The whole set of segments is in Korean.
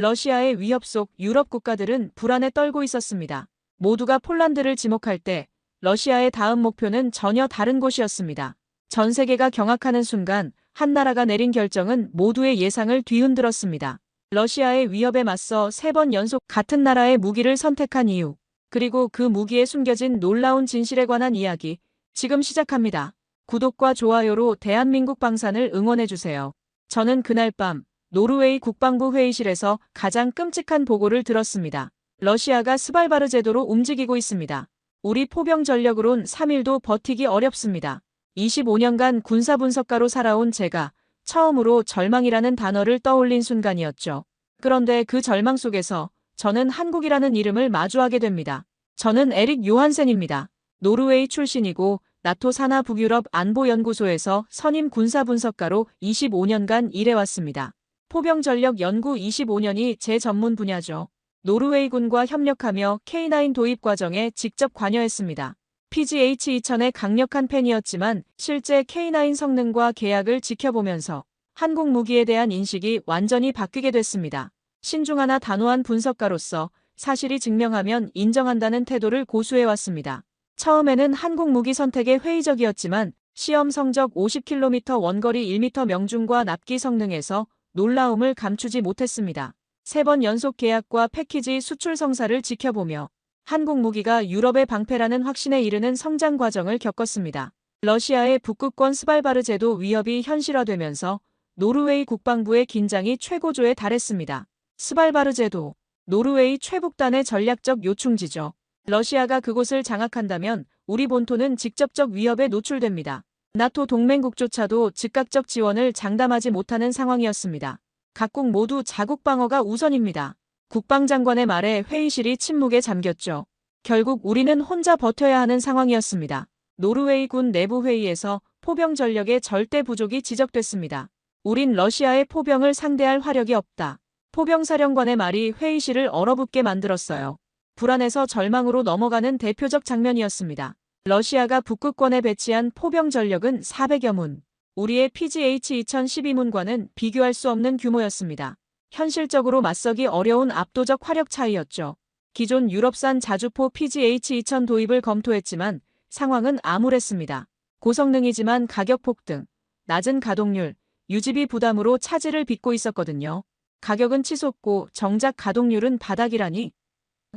러시아의 위협 속 유럽 국가들은 불안에 떨고 있었습니다. 모두가 폴란드를 지목할 때 러시아의 다음 목표는 전혀 다른 곳이었습니다. 전 세계가 경악하는 순간 한 나라가 내린 결정은 모두의 예상을 뒤흔들었습니다. 러시아의 위협에 맞서 3번 연속 같은 나라의 무기를 선택한 이유, 그리고 그 무기에 숨겨진 놀라운 진실에 관한 이야기, 지금 시작합니다. 구독과 좋아요로 대한민국 방산을 응원해주세요. 저는 그날 밤 노르웨이 국방부 회의실에서 가장 끔찍한 보고를 들었습니다. 러시아가 스발바르 제도로 움직이고 있습니다. 우리 포병 전력으론 3일도 버티기 어렵습니다. 25년간 군사분석가로 살아온 제가 처음으로 절망이라는 단어를 떠올린 순간이었죠. 그런데 그 절망 속에서 저는 한국이라는 이름을 마주하게 됩니다. 저는 에릭 요한센입니다. 노르웨이 출신이고 나토 산하 북유럽 안보연구소에서 선임 군사분석가로 25년간 일해왔습니다. 포병 전력 연구 25년이 제 전문 분야죠. 노르웨이군과 협력하며 K9 도입 과정에 직접 관여했습니다. PGH-2000의 강력한 팬이었지만 실제 K9 성능과 계약을 지켜보면서 한국 무기에 대한 인식이 완전히 바뀌게 됐습니다. 신중하나 단호한 분석가로서 사실이 증명하면 인정한다는 태도를 고수해왔습니다. 처음에는 한국 무기 선택에 회의적이었지만 시험 성적 50km 원거리 1m 명중과 납기 성능에서 놀라움을 감추지 못했습니다. 3번 연속 계약과 패키지 수출 성사를 지켜보며 한국 무기가 유럽의 방패라는 확신에 이르는 성장 과정을 겪었습니다. 러시아의 북극권 스발바르 제도 위협이 현실화되면서 노르웨이 국방부의 긴장이 최고조에 달했습니다. 스발바르 제도, 노르웨이 최북단의 전략적 요충지죠. 러시아가 그곳을 장악한다면 우리 본토는 직접적 위협에 노출됩니다. 나토 동맹국조차도 즉각적 지원을 장담하지 못하는 상황이었습니다. 각국 모두 자국 방어가 우선입니다. 국방장관의 말에 회의실이 침묵에 잠겼죠. 결국 우리는 혼자 버텨야 하는 상황이었습니다. 노르웨이 군 내부 회의에서 포병 전력의 절대 부족이 지적됐습니다. 우린 러시아의 포병을 상대할 화력이 없다. 포병사령관의 말이 회의실을 얼어붙게 만들었어요. 불안에서 절망으로 넘어가는 대표적 장면이었습니다. 러시아가 북극권에 배치한 포병 전력은 400여 문. 우리의 PGH-2012문과는 비교할 수 없는 규모였습니다. 현실적으로 맞서기 어려운 압도적 화력 차이였죠. 기존 유럽산 자주포 PGH-2000 도입을 검토했지만 상황은 암울했습니다. 고성능이지만 가격 폭등, 낮은 가동률, 유지비 부담으로 차질을 빚고 있었거든요. 가격은 치솟고 정작 가동률은 바닥이라니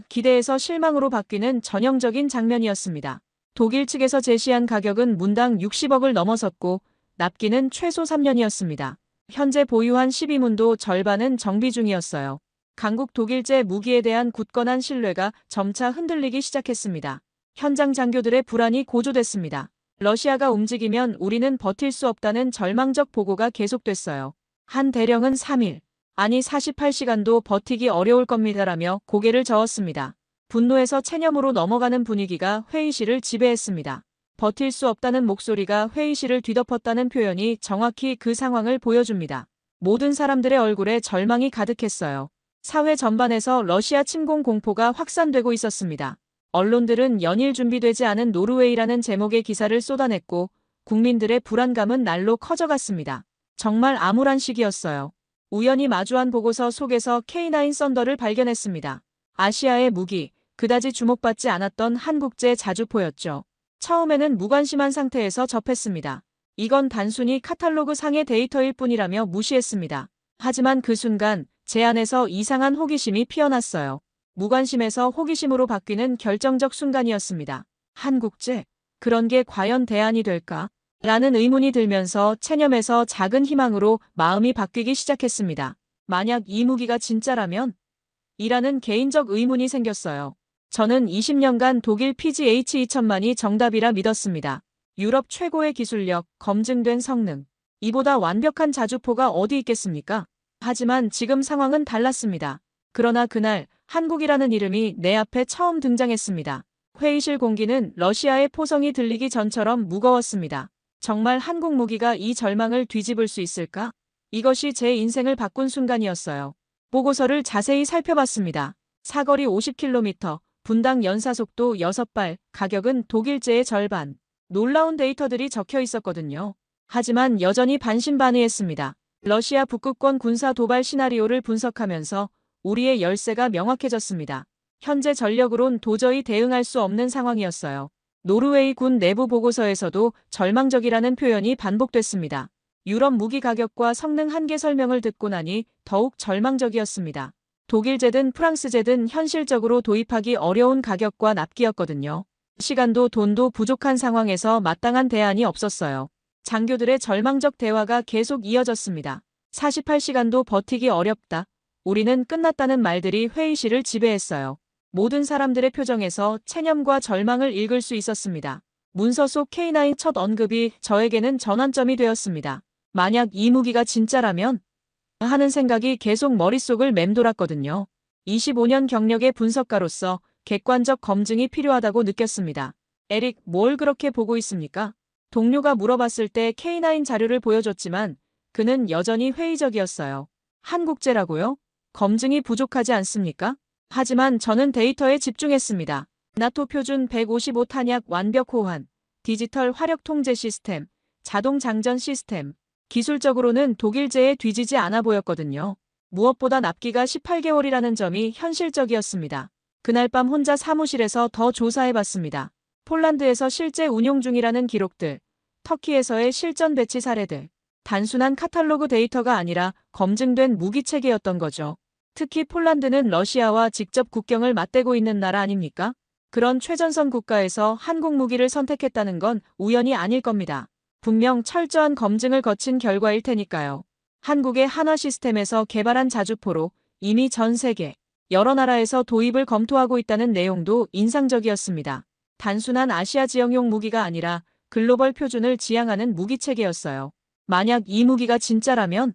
기대에서 실망으로 바뀌는 전형적인 장면이었습니다. 독일 측에서 제시한 가격은 문당 60억을 넘어섰고 납기는 최소 3년이었습니다. 현재 보유한 12문도 절반은 정비 중이었어요. 강국 독일제 무기에 대한 굳건한 신뢰가 점차 흔들리기 시작했습니다. 현장 장교들의 불안이 고조됐습니다. 러시아가 움직이면 우리는 버틸 수 없다는 절망적 보고가 계속됐어요. 한 대령은 3일, 아니 48시간도 버티기 어려울 겁니다라며 고개를 저었습니다. 분노에서 체념으로 넘어가는 분위기가 회의실을 지배했습니다. 버틸 수 없다는 목소리가 회의실을 뒤덮었다는 표현이 정확히 그 상황을 보여줍니다. 모든 사람들의 얼굴에 절망이 가득했어요. 사회 전반에서 러시아 침공 공포가 확산되고 있었습니다. 언론들은 연일 준비되지 않은 노르웨이라는 제목의 기사를 쏟아냈고 국민들의 불안감은 날로 커져갔습니다. 정말 암울한 시기였어요. 우연히 마주한 보고서 속에서 K9 썬더를 발견했습니다. 아시아의 무기, 그다지 주목받지 않았던 한국제 자주포였죠. 처음에는 무관심한 상태에서 접했습니다. 이건 단순히 카탈로그 상의 데이터일 뿐이라며 무시했습니다. 하지만 그 순간 제 안에서 이상한 호기심이 피어났어요. 무관심에서 호기심으로 바뀌는 결정적 순간이었습니다. 한국제? 그런 게 과연 대안이 될까? 라는 의문이 들면서 체념에서 작은 희망으로 마음이 바뀌기 시작했습니다. 만약 이 무기가 진짜라면? 이라는 개인적 의문이 생겼어요. 저는 20년간 독일 PGH-2000만이 정답이라 믿었습니다. 유럽 최고의 기술력, 검증된 성능. 이보다 완벽한 자주포가 어디 있겠습니까? 하지만 지금 상황은 달랐습니다. 그러나 그날 한국이라는 이름이 내 앞에 처음 등장했습니다. 회의실 공기는 러시아의 포성이 들리기 전처럼 무거웠습니다. 정말 한국 무기가 이 절망을 뒤집을 수 있을까? 이것이 제 인생을 바꾼 순간이었어요. 보고서를 자세히 살펴봤습니다. 사거리 50km, 분당 연사속도 6발, 가격은 독일제의 절반. 놀라운 데이터들이 적혀 있었거든요. 하지만 여전히 반신반의했습니다. 러시아 북극권 군사 도발 시나리오를 분석하면서 우리의 열세가 명확해졌습니다. 현재 전력으론 도저히 대응할 수 없는 상황이었어요. 노르웨이 군 내부 보고서에서도 절망적이라는 표현이 반복됐습니다. 유럽 무기 가격과 성능 한계 설명을 듣고 나니 더욱 절망적이었습니다. 독일제든 프랑스제든 현실적으로 도입하기 어려운 가격과 납기였거든요. 시간도 돈도 부족한 상황에서 마땅한 대안이 없었어요. 장교들의 절망적 대화가 계속 이어졌습니다. 48시간도 버티기 어렵다. 우리는 끝났다는 말들이 회의실을 지배했어요. 모든 사람들의 표정에서 체념과 절망을 읽을 수 있었습니다. 문서 속 K9 첫 언급이 저에게는 전환점이 되었습니다. 만약 이 무기가 진짜라면 하는 생각이 계속 머릿속을 맴돌았거든요. 25년 경력의 분석가로서 객관적 검증이 필요하다고 느꼈습니다. 에릭, 뭘 그렇게 보고 있습니까? 동료가 물어봤을 때 K9 자료를 보여줬지만 그는 여전히 회의적이었어요. 한국제라고요? 검증이 부족하지 않습니까? 하지만 저는 데이터에 집중했습니다. 나토 표준 155 탄약 완벽 호환, 디지털 화력 통제 시스템, 자동 장전 시스템. 기술적으로는 독일제에 뒤지지 않아 보였거든요. 무엇보다 납기가 18개월이라는 점이 현실적이었습니다. 그날 밤 혼자 사무실에서 더 조사해봤습니다. 폴란드에서 실제 운용 중이라는 기록들, 터키에서의 실전 배치 사례들. 단순한 카탈로그 데이터가 아니라 검증된 무기체계였던 거죠. 특히 폴란드는 러시아와 직접 국경을 맞대고 있는 나라 아닙니까? 그런 최전선 국가에서 한국 무기를 선택했다는 건 우연이 아닐 겁니다. 분명 철저한 검증을 거친 결과일 테니까요. 한국의 한화 시스템에서 개발한 자주포로 이미 전 세계 여러 나라에서 도입을 검토하고 있다는 내용도 인상적이었습니다. 단순한 아시아 지역용 무기가 아니라 글로벌 표준을 지향하는 무기체계였어요. 만약 이 무기가 진짜라면?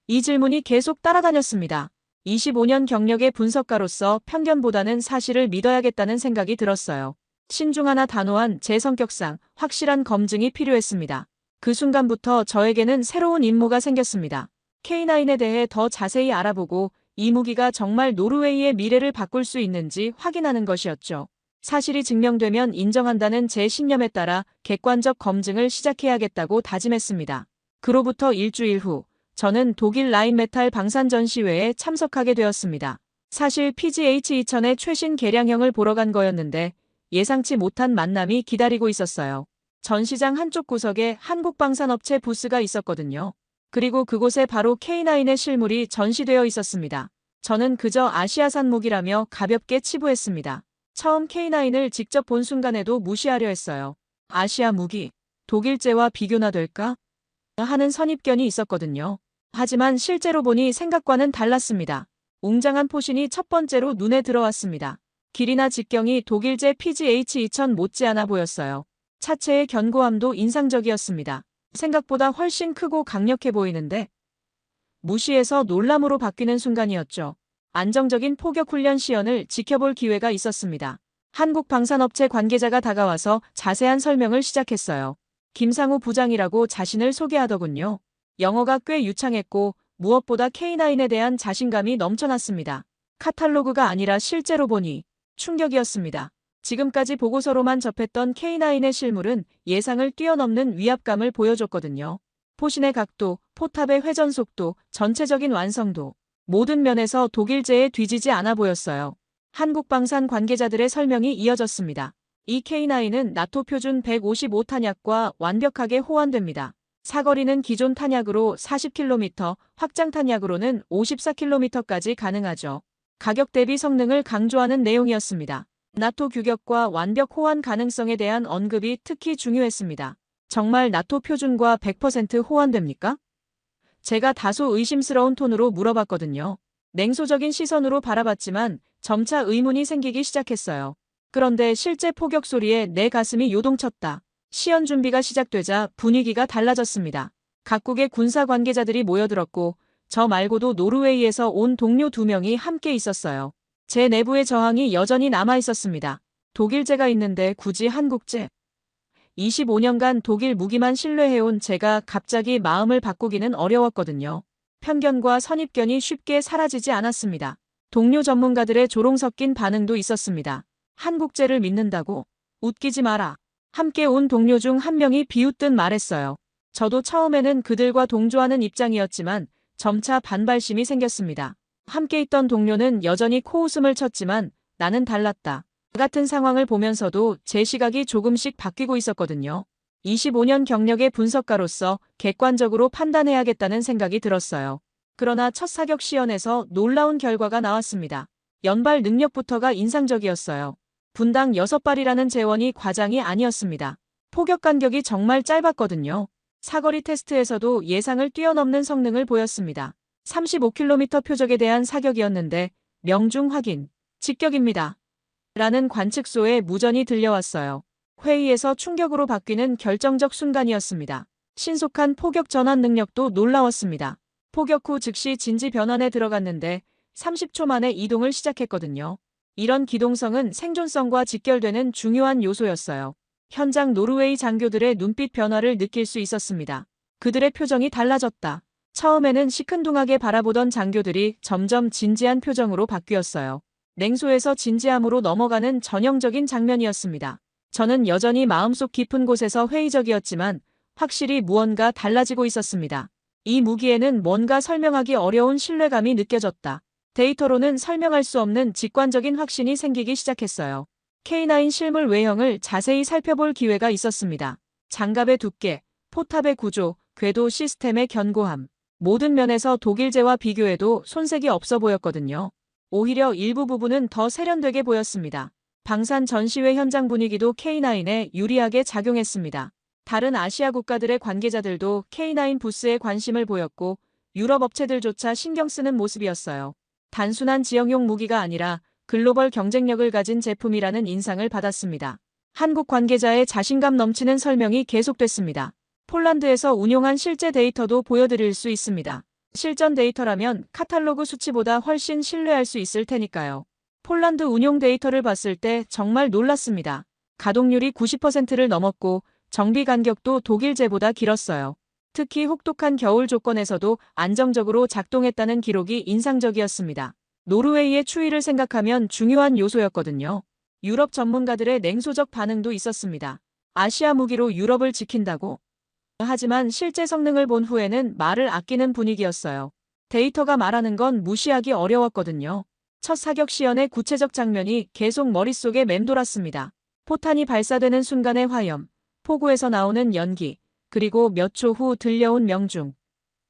이 질문이 계속 따라다녔습니다. 25년 경력의 분석가로서 편견보다는 사실을 믿어야겠다는 생각이 들었어요. 신중하나 단호한 제 성격상 확실한 검증이 필요했습니다. 그 순간부터 저에게는 새로운 임무가 생겼습니다. K9에 대해 더 자세히 알아보고 이 무기가 정말 노르웨이의 미래를 바꿀 수 있는지 확인하는 것이었죠. 사실이 증명되면 인정한다는 제 신념에 따라 객관적 검증을 시작해야겠다고 다짐했습니다. 그로부터 일주일 후 저는 독일 라인메탈 방산 전시회에 참석하게 되었습니다. 사실 PGH-2000의 최신 개량형을 보러 간 거였는데 예상치 못한 만남이 기다리고 있었어요. 전시장 한쪽 구석에 한국방산업체 부스가 있었거든요. 그리고 그곳에 바로 K9의 실물이 전시되어 있었습니다. 저는 그저 아시아산 무기라며 가볍게 치부했습니다. 처음 K9을 직접 본 순간에도 무시하려 했어요. 아시아 무기, 독일제와 비교나 될까? 하는 선입견이 있었거든요. 하지만 실제로 보니 생각과는 달랐습니다. 웅장한 포신이 첫 번째로 눈에 들어왔습니다. 길이나 직경이 독일제 PGH-2000 못지않아 보였어요. 차체의 견고함도 인상적이었습니다. 생각보다 훨씬 크고 강력해 보이는데 무시해서 놀람으로 바뀌는 순간이었죠. 안정적인 포격 훈련 시연을 지켜볼 기회가 있었습니다. 한국 방산업체 관계자가 다가와서 자세한 설명을 시작했어요. 김상우 부장이라고 자신을 소개하더군요. 영어가 꽤 유창했고 무엇보다 K9에 대한 자신감이 넘쳐났습니다. 카탈로그가 아니라 실제로 보니 충격이었습니다. 지금까지 보고서로만 접했던 K9의 실물은 예상을 뛰어넘는 위압감을 보여줬거든요. 포신의 각도, 포탑의 회전 속도, 전체적인 완성도, 모든 면에서 독일제에 뒤지지 않아 보였어요. 한국방산 관계자들의 설명이 이어졌습니다. 이 K9은 나토 표준 155 탄약과 완벽하게 호환됩니다. 사거리는 기존 탄약으로 40km, 확장 탄약으로는 54km까지 가능하죠. 가격 대비 성능을 강조하는 내용이었습니다. 나토 규격과 완벽 호환 가능성에 대한 언급이 특히 중요했습니다. 정말 나토 표준과 100% 호환됩니까? 제가 다소 의심스러운 톤으로 물어봤거든요. 냉소적인 시선으로 바라봤지만 점차 의문이 생기기 시작했어요. 그런데 실제 포격 소리에 내 가슴이 요동쳤다. 시연 준비가 시작되자 분위기가 달라졌습니다. 각국의 군사 관계자들이 모여들었고 저 말고도 노르웨이에서 온 동료 2명이 함께 있었어요. 제 내부의 저항이 여전히 남아 있었습니다. 독일제가 있는데 굳이 한국제? 25년간 독일 무기만 신뢰해온 제가 갑자기 마음을 바꾸기는 어려웠거든요. 편견과 선입견이 쉽게 사라지지 않았습니다. 동료 전문가들의 조롱 섞인 반응도 있었습니다. 한국제를 믿는다고? 웃기지 마라. 함께 온 동료 중 한 명이 비웃듯 말했어요. 저도 처음에는 그들과 동조하는 입장이었지만 점차 반발심이 생겼습니다. 함께 있던 동료는 여전히 코웃음을 쳤지만 나는 달랐다. 같은 상황을 보면서도 제 시각이 조금씩 바뀌고 있었거든요. 25년 경력의 분석가로서 객관적으로 판단해야겠다는 생각이 들었어요. 그러나 첫 사격 시연에서 놀라운 결과가 나왔습니다. 연발 능력부터가 인상적이었어요. 분당 6발이라는 재원이 과장이 아니었습니다. 포격 간격이 정말 짧았거든요. 사거리 테스트에서도 예상을 뛰어넘는 성능을 보였습니다. 35km 표적에 대한 사격이었는데 명중 확인, 직격입니다. 라는 관측소에 무전이 들려왔어요. 회의에서 충격으로 바뀌는 결정적 순간이었습니다. 신속한 포격 전환 능력도 놀라웠습니다. 포격 후 즉시 진지 변환에 들어갔는데 30초 만에 이동을 시작했거든요. 이런 기동성은 생존성과 직결되는 중요한 요소였어요. 현장 노르웨이 장교들의 눈빛 변화를 느낄 수 있었습니다. 그들의 표정이 달라졌다. 처음에는 시큰둥하게 바라보던 장교들이 점점 진지한 표정으로 바뀌었어요. 냉소에서 진지함으로 넘어가는 전형적인 장면이었습니다. 저는 여전히 마음속 깊은 곳에서 회의적이었지만 확실히 무언가 달라지고 있었습니다. 이 무기에는 뭔가 설명하기 어려운 신뢰감이 느껴졌다. 데이터로는 설명할 수 없는 직관적인 확신이 생기기 시작했어요. K9 실물 외형을 자세히 살펴볼 기회가 있었습니다. 장갑의 두께, 포탑의 구조, 궤도 시스템의 견고함. 모든 면에서 독일제와 비교해도 손색이 없어 보였거든요. 오히려 일부 부분은 더 세련되게 보였습니다. 방산 전시회 현장 분위기도 K9에 유리하게 작용했습니다. 다른 아시아 국가들의 관계자들도 K9 부스에 관심을 보였고 유럽 업체들조차 신경 쓰는 모습이었어요. 단순한 지역용 무기가 아니라 글로벌 경쟁력을 가진 제품이라는 인상을 받았습니다. 한국 관계자의 자신감 넘치는 설명이 계속됐습니다. 폴란드에서 운용한 실제 데이터도 보여드릴 수 있습니다. 실전 데이터라면 카탈로그 수치보다 훨씬 신뢰할 수 있을 테니까요. 폴란드 운용 데이터를 봤을 때 정말 놀랐습니다. 가동률이 90%를 넘었고 정비 간격도 독일제보다 길었어요. 특히 혹독한 겨울 조건에서도 안정적으로 작동했다는 기록이 인상적이었습니다. 노르웨이의 추위를 생각하면 중요한 요소였거든요. 유럽 전문가들의 냉소적 반응도 있었습니다. 아시아 무기로 유럽을 지킨다고? 하지만 실제 성능을 본 후에는 말을 아끼는 분위기였어요. 데이터가 말하는 건 무시하기 어려웠거든요. 첫 사격 시연의 구체적 장면이 계속 머릿속에 맴돌았습니다. 포탄이 발사되는 순간의 화염, 포구에서 나오는 연기, 그리고 몇 초 후 들려온 명중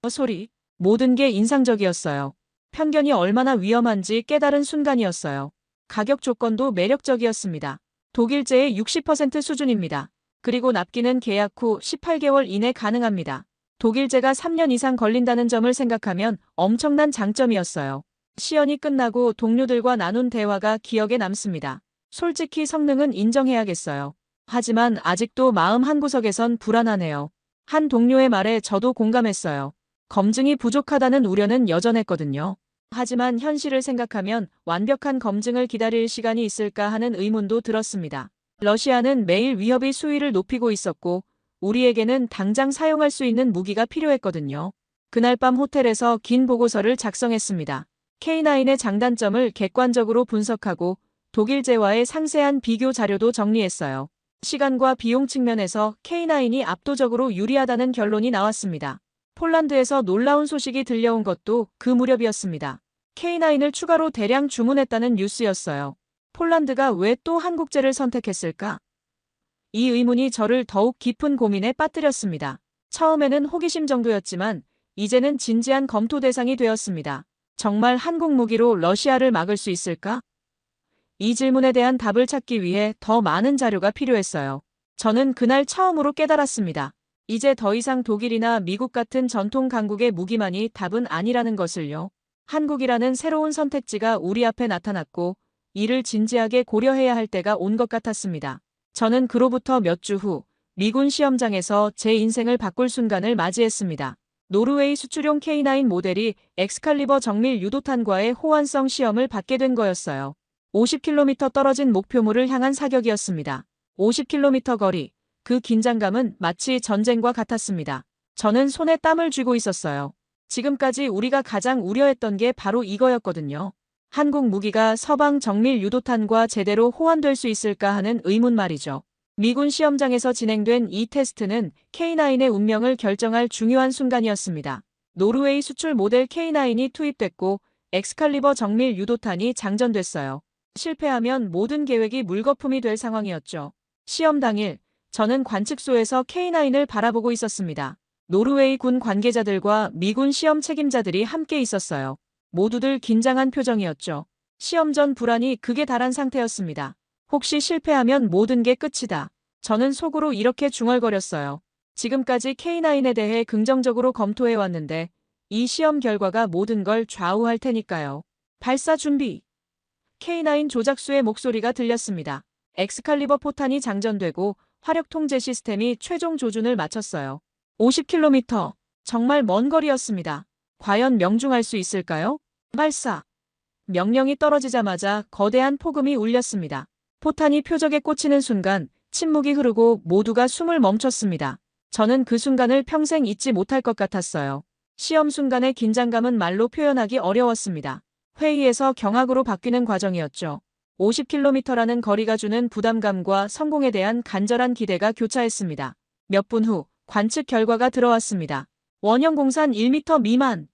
소리, 모든 게 인상적이었어요. 편견이 얼마나 위험한지 깨달은 순간이었어요. 가격 조건도 매력적이었습니다. 독일제의 60% 수준입니다. 그리고 납기는 계약 후 18개월 이내 가능합니다. 독일제가 3년 이상 걸린다는 점을 생각하면 엄청난 장점이었어요. 시연이 끝나고 동료들과 나눈 대화가 기억에 남습니다. 솔직히 성능은 인정해야겠어요. 하지만 아직도 마음 한구석에선 불안하네요. 한 동료의 말에 저도 공감했어요. 검증이 부족하다는 우려는 여전했거든요. 하지만 현실을 생각하면 완벽한 검증을 기다릴 시간이 있을까 하는 의문도 들었습니다. 러시아는 매일 위협의 수위를 높이고 있었고 우리에게는 당장 사용할 수 있는 무기가 필요했거든요. 그날 밤 호텔에서 긴 보고서를 작성했습니다. K9의 장단점을 객관적으로 분석하고 독일제와의 상세한 비교 자료도 정리했어요. 시간과 비용 측면에서 K9이 압도적으로 유리하다는 결론이 나왔습니다. 폴란드에서 놀라운 소식이 들려온 것도 그 무렵이었습니다. K9을 추가로 대량 주문했다는 뉴스였어요. 폴란드가 왜 또 한국제를 선택했을까? 이 의문이 저를 더욱 깊은 고민에 빠뜨렸습니다. 처음에는 호기심 정도였지만 이제는 진지한 검토 대상이 되었습니다. 정말 한국 무기로 러시아를 막을 수 있을까? 이 질문에 대한 답을 찾기 위해 더 많은 자료가 필요했어요. 저는 그날 처음으로 깨달았습니다. 이제 더 이상 독일이나 미국 같은 전통 강국의 무기만이 답은 아니라는 것을요. 한국이라는 새로운 선택지가 우리 앞에 나타났고 이를 진지하게 고려해야 할 때가 온 것 같았습니다. 저는 그로부터 몇 주 후 미군 시험장에서 제 인생을 바꿀 순간을 맞이했습니다. 노르웨이 수출용 K9 모델이 엑스칼리버 정밀 유도탄과의 호환성 시험을 받게 된 거였어요. 50km 떨어진 목표물을 향한 사격이었습니다. 50km 거리, 그 긴장감은 마치 전쟁과 같았습니다. 저는 손에 땀을 쥐고 있었어요. 지금까지 우리가 가장 우려했던 게 바로 이거였거든요. 한국 무기가 서방 정밀 유도탄과 제대로 호환될 수 있을까 하는 의문 말이죠. 미군 시험장에서 진행된 이 테스트는 K9의 운명을 결정할 중요한 순간이었습니다. 노르웨이 수출 모델 K9이 투입됐고 엑스칼리버 정밀 유도탄이 장전됐어요. 실패하면 모든 계획이 물거품이 될 상황이었죠. 시험 당일, 저는 관측소에서 K9을 바라보고 있었습니다. 노르웨이 군 관계자들과 미군 시험 책임자들이 함께 있었어요. 모두들 긴장한 표정이었죠. 시험 전 불안이 극에 달한 상태였습니다. 혹시 실패하면 모든 게 끝이다. 저는 속으로 이렇게 중얼거렸어요. 지금까지 K9에 대해 긍정적으로 검토해왔는데 이 시험 결과가 모든 걸 좌우할 테니까요. 발사 준비. K9 조작수의 목소리가 들렸습니다. 엑스칼리버 포탄이 장전되고 화력 통제 시스템이 최종 조준을 마쳤어요. 50km. 정말 먼 거리였습니다. 과연 명중할 수 있을까요? 발사. 명령이 떨어지자마자 거대한 폭음이 울렸습니다. 포탄이 표적에 꽂히는 순간 침묵이 흐르고 모두가 숨을 멈췄습니다. 저는 그 순간을 평생 잊지 못할 것 같았어요. 시험 순간의 긴장감은 말로 표현하기 어려웠습니다. 회의에서 경악으로 바뀌는 과정이었죠. 50km라는 거리가 주는 부담감과 성공에 대한 간절한 기대가 교차했습니다. 몇 분 후 관측 결과가 들어왔습니다. 원형 공산 1m 미만.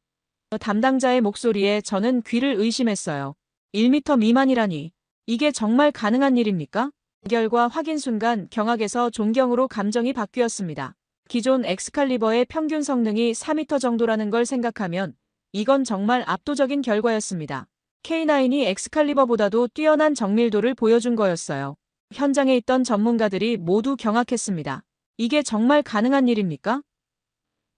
담당자의 목소리에 저는 귀를 의심했어요. 1m 미만이라니. 이게 정말 가능한 일입니까? 결과 확인 순간 경악에서 존경으로 감정이 바뀌었습니다. 기존 엑스칼리버의 평균 성능이 4m 정도라는 걸 생각하면 이건 정말 압도적인 결과였습니다. K9이 엑스칼리버보다도 뛰어난 정밀도를 보여준 거였어요. 현장에 있던 전문가들이 모두 경악했습니다. 이게 정말 가능한 일입니까?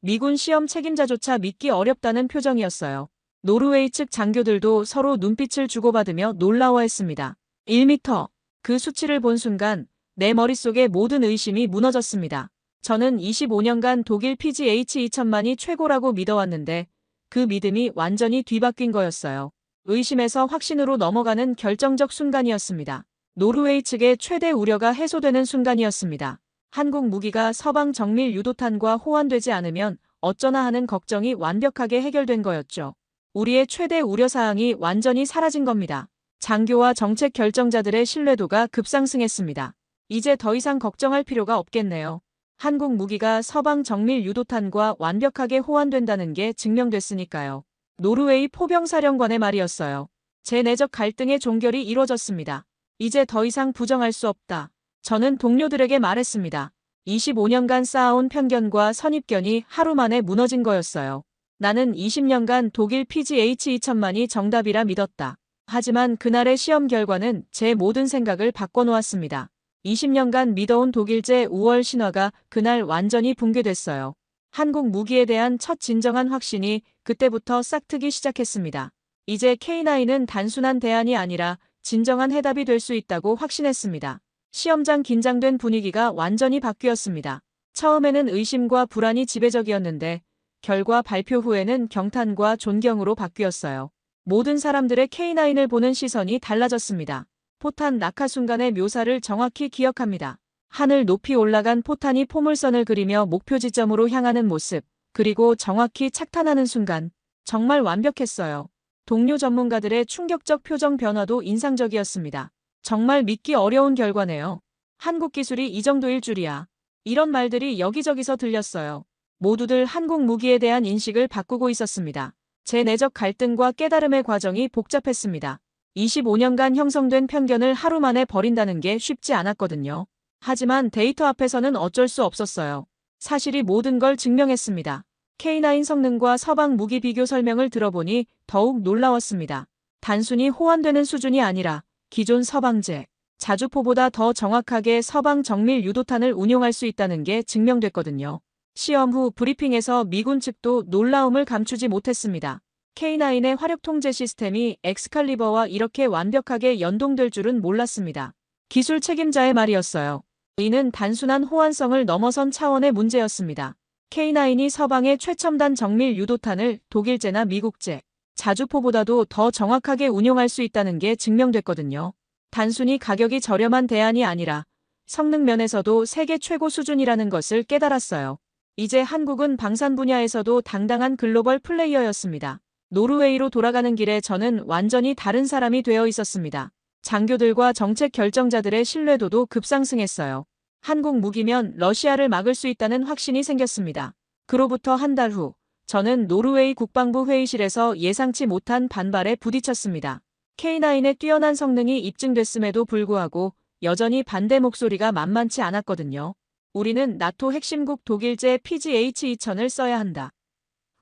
미군 시험 책임자조차 믿기 어렵다는 표정이었어요. 노르웨이 측 장교들도 서로 눈빛을 주고받으며 놀라워했습니다. 1m. 그 수치를 본 순간 내 머릿속의 모든 의심이 무너졌습니다. 저는 25년간 독일 PGH-2000만이 최고라고 믿어왔는데 그 믿음이 완전히 뒤바뀐 거였어요. 의심에서 확신으로 넘어가는 결정적 순간이었습니다. 노르웨이 측의 최대 우려가 해소되는 순간이었습니다. 한국 무기가 서방 정밀 유도탄과 호환되지 않으면 어쩌나 하는 걱정이 완벽하게 해결된 거였죠. 우리의 최대 우려사항이 완전히 사라진 겁니다. 장교와 정책 결정자들의 신뢰도가 급상승했습니다. 이제 더 이상 걱정할 필요가 없겠네요. 한국 무기가 서방 정밀 유도탄과 완벽하게 호환된다는 게 증명됐으니까요. 노르웨이 포병사령관의 말이었어요. 제 내적 갈등의 종결이 이루어졌습니다. 이제 더 이상 부정할 수 없다. 저는 동료들에게 말했습니다. 25년간 쌓아온 편견과 선입견이 하루 만에 무너진 거였어요. 나는 20년간 독일 PGH-2000만이 정답이라 믿었다. 하지만 그날의 시험 결과는 제 모든 생각을 바꿔놓았습니다. 20년간 믿어온 독일제 우월 신화가 그날 완전히 붕괴됐어요. 한국 무기에 대한 첫 진정한 확신이 그때부터 싹트기 시작했습니다. 이제 K9은 단순한 대안이 아니라 진정한 해답이 될 수 있다고 확신했습니다. 시험장 긴장된 분위기가 완전히 바뀌었습니다. 처음에는 의심과 불안이 지배적이었는데 결과 발표 후에는 경탄과 존경으로 바뀌었어요. 모든 사람들의 K9을 보는 시선이 달라졌습니다. 포탄 낙하 순간의 묘사를 정확히 기억합니다. 하늘 높이 올라간 포탄이 포물선을 그리며 목표 지점으로 향하는 모습, 그리고 정확히 착탄하는 순간. 정말 완벽했어요. 동료 전문가들의 충격적 표정 변화도 인상적이었습니다. 정말 믿기 어려운 결과네요. 한국 기술이 이 정도일 줄이야. 이런 말들이 여기저기서 들렸어요. 모두들 한국 무기에 대한 인식을 바꾸고 있었습니다. 제 내적 갈등과 깨달음의 과정이 복잡했습니다. 25년간 형성된 편견을 하루 만에 버린다는 게 쉽지 않았거든요. 하지만 데이터 앞에서는 어쩔 수 없었어요. 사실이 모든 걸 증명했습니다. K9 성능과 서방 무기 비교 설명을 들어보니 더욱 놀라웠습니다. 단순히 호환되는 수준이 아니라 기존 서방제, 자주포보다 더 정확하게 서방 정밀 유도탄을 운용할 수 있다는 게 증명됐거든요. 시험 후 브리핑에서 미군 측도 놀라움을 감추지 못했습니다. K9의 화력 통제 시스템이 엑스칼리버와 이렇게 완벽하게 연동될 줄은 몰랐습니다. 기술 책임자의 말이었어요. 이는 단순한 호환성을 넘어선 차원의 문제였습니다. K9이 서방의 최첨단 정밀 유도탄을 독일제나 미국제, 자주포보다도 더 정확하게 운용할 수 있다는 게 증명됐거든요. 단순히 가격이 저렴한 대안이 아니라 성능 면에서도 세계 최고 수준이라는 것을 깨달았어요. 이제 한국은 방산 분야에서도 당당한 글로벌 플레이어였습니다. 노르웨이로 돌아가는 길에 저는 완전히 다른 사람이 되어 있었습니다. 장교들과 정책 결정자들의 신뢰도도 급상승했어요. 한국 무기면 러시아를 막을 수 있다는 확신이 생겼습니다. 그로부터 한 달 후, 저는 노르웨이 국방부 회의실에서 예상치 못한 반발에 부딪혔습니다. K9의 뛰어난 성능이 입증됐음에도 불구하고 여전히 반대 목소리가 만만치 않았거든요. 우리는 나토 핵심국 독일제 PGH-2000을 써야 한다.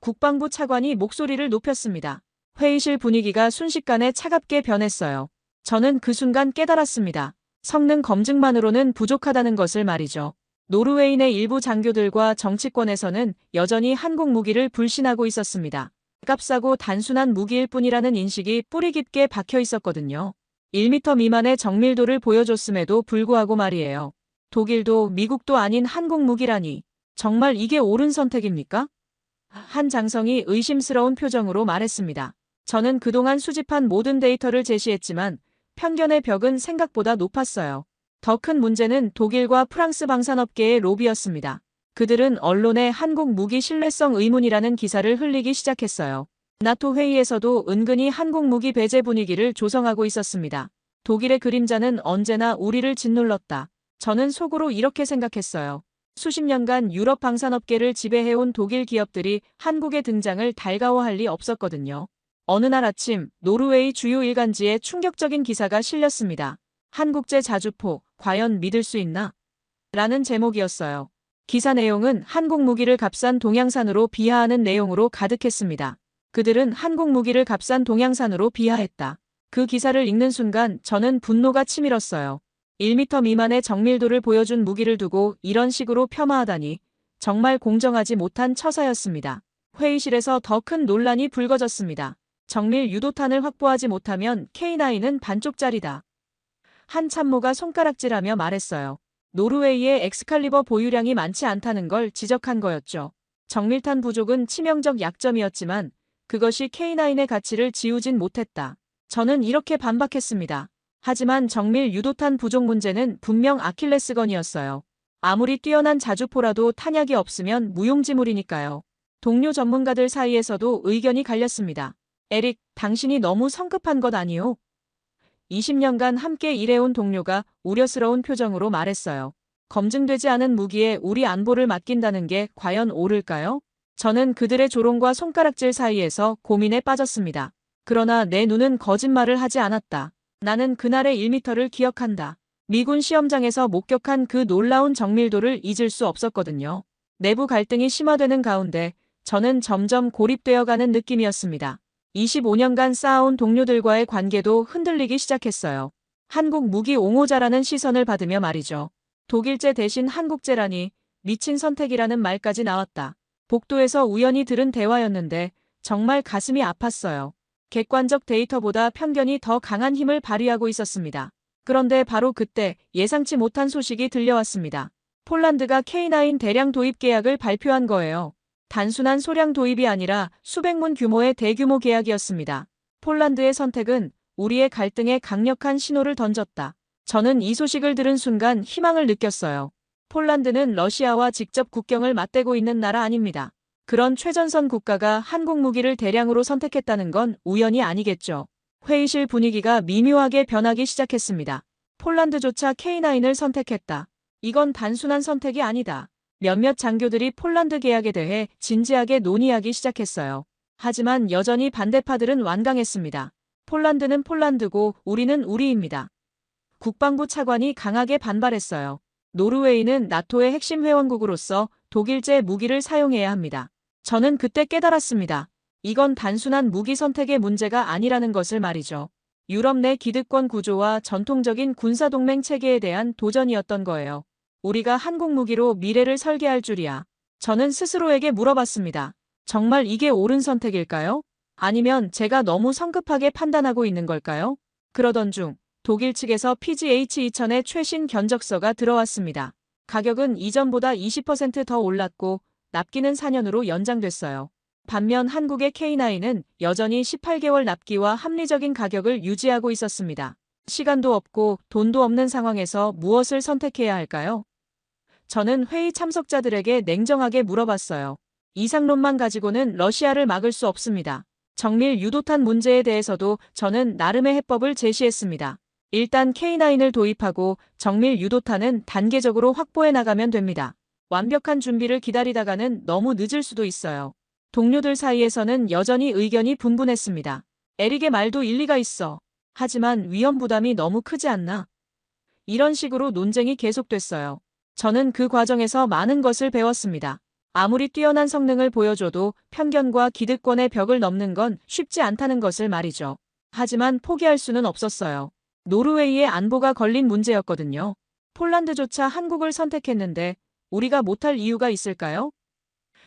국방부 차관이 목소리를 높였습니다. 회의실 분위기가 순식간에 차갑게 변했어요. 저는 그 순간 깨달았습니다. 성능 검증만으로는 부족하다는 것을 말이죠. 노르웨이 내 일부 장교들과 정치권에서는 여전히 한국 무기를 불신하고 있었습니다. 값싸고 단순한 무기일 뿐이라는 인식이 뿌리 깊게 박혀 있었거든요. 1m 미만의 정밀도를 보여줬음에도 불구하고 말이에요. 독일도 미국도 아닌 한국 무기라니. 정말 이게 옳은 선택입니까? 한 장성이 의심스러운 표정으로 말했습니다. 저는 그동안 수집한 모든 데이터를 제시했지만 편견의 벽은 생각보다 높았어요. 더 큰 문제는 독일과 프랑스 방산업계의 로비였습니다. 그들은 언론에 한국 무기 신뢰성 의문이라는 기사를 흘리기 시작했어요. 나토 회의에서도 은근히 한국 무기 배제 분위기를 조성하고 있었습니다. 독일의 그림자는 언제나 우리를 짓눌렀다. 저는 속으로 이렇게 생각했어요. 수십 년간 유럽 방산업계를 지배해온 독일 기업들이 한국의 등장을 달가워할 리 없었거든요. 어느 날 아침 노르웨이 주요 일간지에 충격적인 기사가 실렸습니다. 한국제 자주포, 과연 믿을 수 있나? 라는 제목이었어요. 기사 내용은 한국 무기를 값싼 동양산으로 비하하는 내용으로 가득했습니다. 그들은 한국 무기를 값싼 동양산으로 비하했다. 그 기사를 읽는 순간 저는 분노가 치밀었어요. 1m 미만의 정밀도를 보여준 무기를 두고 이런 식으로 폄하하다니 정말 공정하지 못한 처사였습니다. 회의실에서 더 큰 논란이 불거졌습니다. 정밀 유도탄을 확보하지 못하면 K9은 반쪽짜리다. 한 참모가 손가락질하며 말했어요. 노르웨이의 엑스칼리버 보유량이 많지 않다는 걸 지적한 거였죠. 정밀탄 부족은 치명적 약점이었지만 그것이 K9의 가치를 지우진 못했다. 저는 이렇게 반박했습니다. 하지만 정밀 유도탄 부족 문제는 분명 아킬레스건이었어요. 아무리 뛰어난 자주포라도 탄약이 없으면 무용지물이니까요. 동료 전문가들 사이에서도 의견이 갈렸습니다. 에릭, 당신이 너무 성급한 것 아니오? 20년간 함께 일해온 동료가 우려스러운 표정으로 말했어요. 검증되지 않은 무기에 우리 안보를 맡긴다는 게 과연 옳을까요? 저는 그들의 조롱과 손가락질 사이에서 고민에 빠졌습니다. 그러나 내 눈은 거짓말을 하지 않았다. 나는 그날의 1m를 기억한다. 미군 시험장에서 목격한 그 놀라운 정밀도를 잊을 수 없었거든요. 내부 갈등이 심화되는 가운데 저는 점점 고립되어가는 느낌이었습니다. 25년간 쌓아온 동료들과의 관계도 흔들리기 시작했어요. 한국 무기 옹호자라는 시선을 받으며 말이죠. 독일제 대신 한국제라니 미친 선택이라는 말까지 나왔다. 복도에서 우연히 들은 대화였는데 정말 가슴이 아팠어요. 객관적 데이터보다 편견이 더 강한 힘을 발휘하고 있었습니다. 그런데 바로 그때 예상치 못한 소식이 들려왔습니다. 폴란드가 K9 대량 도입 계약을 발표한 거예요. 단순한 소량 도입이 아니라 수백문 규모의 대규모 계약이었습니다. 폴란드의 선택은 우리의 갈등에 강력한 신호를 던졌다. 저는 이 소식을 들은 순간 희망을 느꼈어요. 폴란드는 러시아와 직접 국경을 맞대고 있는 나라 아닙니다. 그런 최전선 국가가 한국 무기를 대량으로 선택했다는 건 우연이 아니겠죠. 회의실 분위기가 미묘하게 변하기 시작했습니다. 폴란드조차 K9을 선택했다. 이건 단순한 선택이 아니다. 몇몇 장교들이 폴란드 계약에 대해 진지하게 논의하기 시작했어요. 하지만 여전히 반대파들은 완강했습니다. 폴란드는 폴란드고 우리는 우리입니다. 국방부 차관이 강하게 반발했어요. 노르웨이는 나토의 핵심 회원국으로서 독일제 무기를 사용해야 합니다. 저는 그때 깨달았습니다. 이건 단순한 무기 선택의 문제가 아니라는 것을 말이죠. 유럽 내 기득권 구조와 전통적인 군사동맹 체계에 대한 도전이었던 거예요. 우리가 한국 무기로 미래를 설계할 줄이야. 저는 스스로에게 물어봤습니다. 정말 이게 옳은 선택일까요? 아니면 제가 너무 성급하게 판단하고 있는 걸까요? 그러던 중 독일 측에서 PGH-2000의 최신 견적서가 들어왔습니다. 가격은 이전보다 20% 더 올랐고 납기는 4년으로 연장됐어요. 반면 한국의 K9은 여전히 18개월 납기와 합리적인 가격을 유지하고 있었습니다. 시간도 없고 돈도 없는 상황에서 무엇을 선택해야 할까요? 저는 회의 참석자들에게 냉정하게 물어봤어요. 이상론만 가지고는 러시아를 막을 수 없습니다. 정밀 유도탄 문제에 대해서도 저는 나름의 해법을 제시했습니다. 일단 K9을 도입하고 정밀 유도탄은 단계적으로 확보해 나가면 됩니다. 완벽한 준비를 기다리다가는 너무 늦을 수도 있어요. 동료들 사이에서는 여전히 의견이 분분했습니다. 에릭의 말도 일리가 있어. 하지만 위험 부담이 너무 크지 않나? 이런 식으로 논쟁이 계속됐어요. 저는 그 과정에서 많은 것을 배웠습니다. 아무리 뛰어난 성능을 보여줘도 편견과 기득권의 벽을 넘는 건 쉽지 않다는 것을 말이죠. 하지만 포기할 수는 없었어요. 노르웨이의 안보가 걸린 문제였거든요. 폴란드조차 한국을 선택했는데 우리가 못할 이유가 있을까요?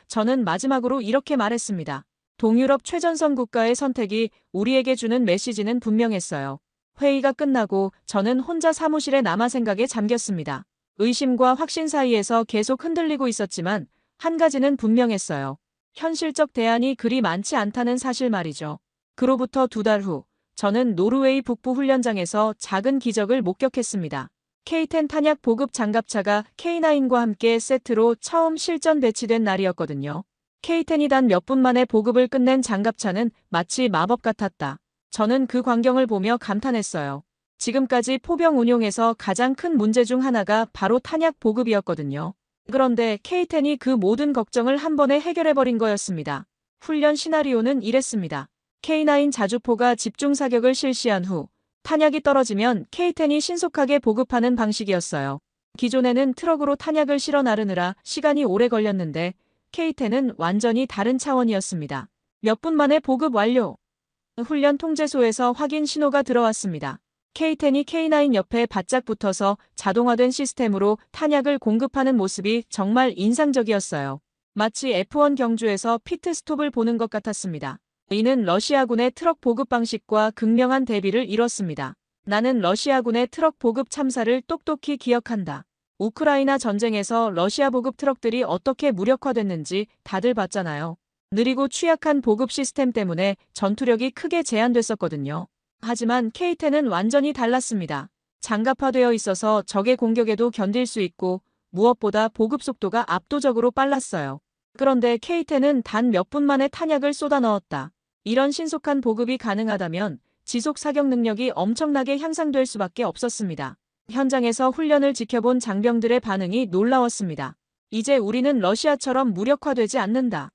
저는 마지막으로 이렇게 말했습니다. 동유럽 최전선 국가의 선택이 우리에게 주는 메시지는 분명했어요. 회의가 끝나고 저는 혼자 사무실에 남아 생각에 잠겼습니다. 의심과 확신 사이에서 계속 흔들리고 있었지만 한 가지는 분명했어요. 현실적 대안이 그리 많지 않다는 사실 말이죠. 그로부터 2달 후, 저는 노르웨이 북부 훈련장에서 작은 기적을 목격했습니다. K-10 탄약 보급 장갑차가 K9과 함께 세트로 처음 실전 배치된 날이었거든요. K-10이 단 몇 분 만에 보급을 끝낸 장갑차는 마치 마법 같았다. 저는 그 광경을 보며 감탄했어요. 지금까지 포병 운용에서 가장 큰 문제 중 하나가 바로 탄약 보급이었거든요. 그런데 K-10이 그 모든 걱정을 한 번에 해결해버린 거였습니다. 훈련 시나리오는 이랬습니다. K9 자주포가 집중 사격을 실시한 후 탄약이 떨어지면 K-10이 신속하게 보급하는 방식이었어요. 기존에는 트럭으로 탄약을 실어 나르느라 시간이 오래 걸렸는데 K-10은 완전히 다른 차원이었습니다. 몇 분 만에 보급 완료. 훈련 통제소에서 확인 신호가 들어왔습니다. K-10이 K9 옆에 바짝 붙어서 자동화된 시스템으로 탄약을 공급하는 모습이 정말 인상적이었어요. 마치 F1 경주에서 피트스톱을 보는 것 같았습니다. 이는 러시아군의 트럭 보급 방식과 극명한 대비를 이뤘습니다. 나는 러시아군의 트럭 보급 참사를 똑똑히 기억한다. 우크라이나 전쟁에서 러시아 보급 트럭들이 어떻게 무력화됐는지 다들 봤잖아요. 느리고 취약한 보급 시스템 때문에 전투력이 크게 제한됐었거든요. 하지만 K-10은 완전히 달랐습니다. 장갑화되어 있어서 적의 공격에도 견딜 수 있고 무엇보다 보급 속도가 압도적으로 빨랐어요. 그런데 K-10은 단 몇 분 만에 탄약을 쏟아 넣었다. 이런 신속한 보급이 가능하다면 지속 사격 능력이 엄청나게 향상될 수밖에 없었습니다. 현장에서 훈련을 지켜본 장병들의 반응이 놀라웠습니다. 이제 우리는 러시아처럼 무력화되지 않는다.